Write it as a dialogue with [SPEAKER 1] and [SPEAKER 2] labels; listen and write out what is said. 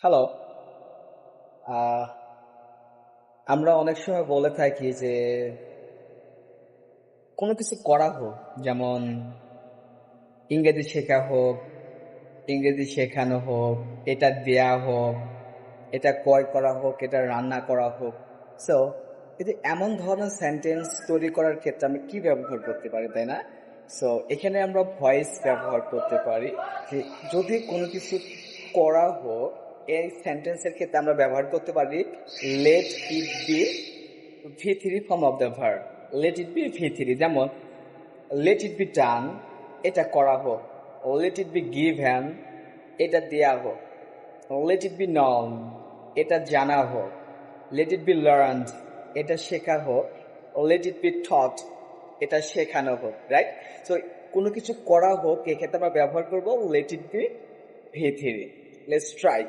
[SPEAKER 1] Hello. আহ, আমরা অনেক সময় বলে থাকি যে কোনো কিছু করা হোক, যেমন ইংরেজি শেখা হোক, ইংরেজি শেখানো হোক, এটা দেয়া হোক, এটা ক্রয় করা হোক, এটা রান্না করা হোক। সো এই এমন ধরনের সেন্টেন্স তৈরি করার ক্ষেত্রে আমরা কি ব্যবহার করতে পারি, তাই না? সো এখানে আমরা ভয়েস ব্যবহার করতে পারি যে যদি কোনো কিছু করা হোক, এই সেন্টেন্সের ক্ষেত্রে আমরা ব্যবহার করতে পারি let it be V three form of the verb. Let it be V three, যেমন লেট ইট বি ডান, এটা করা হোক। লেট ইট বি গিভেন, এটা দেয়া হোক। লেট ইট বি নন, এটা জানা হোক। লেট ইট বি লার্নড, এটা শেখা হোক। লেট ইট বি টট, এটা শেখানো হোক। রাইট? সো কোনো কিছু করা হোক, এক্ষেত্রে আমরা ব্যবহার করবো let it be V three. Let's try.